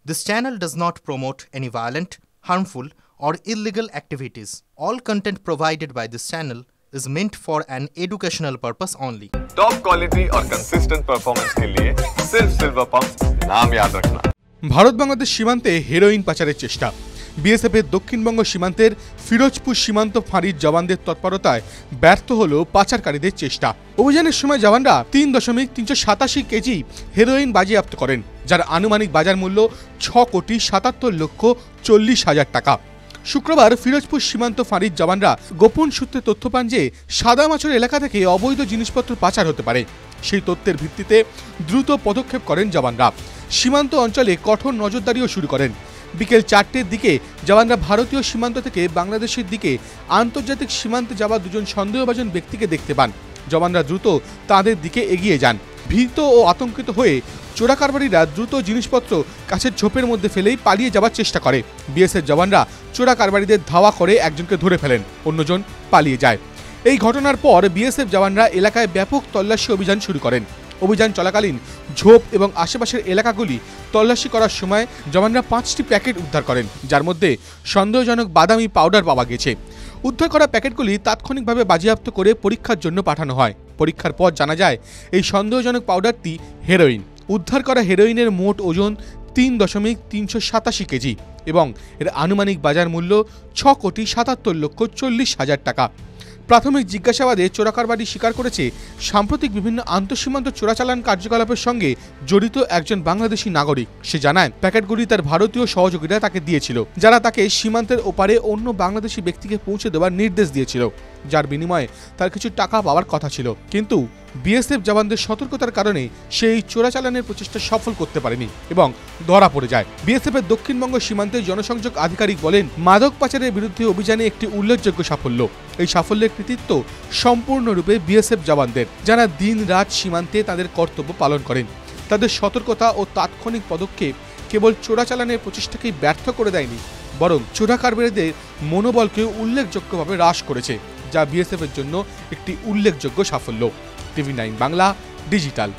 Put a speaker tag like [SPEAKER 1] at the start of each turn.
[SPEAKER 1] This channel does not promote any violent, harmful, or illegal activities. All content provided by this channel is meant for an educational purpose only.
[SPEAKER 2] Top quality और consistent performance के लिए सिर्फ silver pump नाम याद रखना।
[SPEAKER 3] ভারত বাংলাদেশ সীমান্তে heroin পাচারের চেষ্টা। বিএসএফের দক্ষিণবঙ্গ সীমান্তের ফিরোজপুর সীমান্ত ফাঁড়ির জওয়ানদের তৎপরতায় ব্যর্থ হলো পাচারকারীদের চেষ্টা। অভিযানের সময় জওয়ানরা ৩.৩87 কেজি হেরোইন বাজেয়াপ্ত করেন, যার আনুমানিক বাজার মূল্য ৬,৭৭,৪০,০০০ টাকা। শুক্রবার ফিরোজপুর সীমান্ত ফাঁড়ির জওয়ানরা গোপন সূত্রে তথ্য পান যে সাদামাছর এলাকা থেকে অবৈধ জিনিসপত্র পাচার হতে পারে। সেই তথ্যের ভিত্তিতে দ্রুত পদক্ষেপ করেন জওয়ানরা। সীমান্ত অঞ্চলে কঠোর নজরদারিও শুরু করেন। বিকেল ৪টের দিকে জওয়ানরা ভারতীয় সীমান্ত থেকে বাংলাদেশের দিকে আন্তর্জাতিক সীমান্তে যাওয়া দুজন সন্দেহভাজন ব্যক্তিকে দেখতে পান। জওয়ানরা দ্রুত তাদের দিকে এগিয়ে যান। ভীত ও আতঙ্কিত হয়ে চোরাকারবারিরা দ্রুত জিনিসপত্র কাছের ঝোপের মধ্যে ফেলেই পালিয়ে যাওয়ার চেষ্টা করে। বিএসএফ জওয়ানরা চোরাকারবারিদের ধাওয়া করে একজনকে ধরে ফেলেন, অন্যজন পালিয়ে যায়। এই ঘটনার পর বিএসএফ জওয়ানরা এলাকায় ব্যাপক তল্লাশি অভিযান শুরু করেন। অভিযান চলাকালীন ঝোপ এবং আশেপাশের এলাকাগুলি তল্লাশি করার সময় জওয়ানরা 5টি প্যাকেট উদ্ধার করেন, যার মধ্যে সন্দেহজনক বাদামি পাউডার পাওয়া গেছে। উদ্ধার করা প্যাকেটগুলি তাৎক্ষণিকভাবে বাজেয়াপ্ত করে পরীক্ষার জন্য পাঠানো হয়। পরীক্ষার পর জানা যায় এই সন্দেহজনক পাউডারটি হেরোইন। উদ্ধার করা হেরোইনের মোট ওজন ৩.৩87 কেজি এবং এর আনুমানিক বাজার মূল্য ৬,৭৭,৪০,০০০ টাকা। প্রাথমিক জিজ্ঞাসাবাদে চোরাকারবারি স্বীকার করেছে সাম্প্রতিক বিভিন্ন আন্তঃসীমান্ত চোরাচালান কার্যকলাপের সঙ্গে জড়িত একজন বাংলাদেশি নাগরিক। সে জানায় প্যাকেটগুলি তার ভারতীয় সহযোগীরা তাকে দিয়েছিল, যারা তাকে সীমান্তের ওপারে অন্য বাংলাদেশি ব্যক্তিকে পৌঁছে দেওয়ার নির্দেশ দিয়েছিল, যার বিনিময়ে তার কিছু টাকা পাওয়ার কথা ছিল। কিন্তু বিএসএফ জওয়ানদের সতর্কতার কারণে সেই চোরাচালানের প্রচেষ্টা সফল করতে পারেনি এবং ধরা পড়ে যায়। বিএসএফ এর দক্ষিণবঙ্গ সীমান্তের জনসংযোগ আধিকারিক বলেন, মাদক পাচারের বিরুদ্ধে অভিযানে একটি উল্লেখযোগ্য সাফল্য। এই সাফল্যের কৃতিত্ব সম্পূর্ণরূপে বিএসএফ জওয়ানদের, যারা দিন রাত সীমান্তে তাদের কর্তব্য পালন করেন। তাদের সতর্কতা ও তাৎক্ষণিক পদক্ষেপ কেবল চোরাচালানের প্রচেষ্টাকেই ব্যর্থ করে দেয়নি, বরং চোরাকারবারিদের মনোবলকেও উল্লেখযোগ্যভাবে হ্রাস করেছে, যা বিএসএফ এর জন্য একটি উল্লেখযোগ্য সাফল্য। টিভি9 বাংলা ডিজিটাল।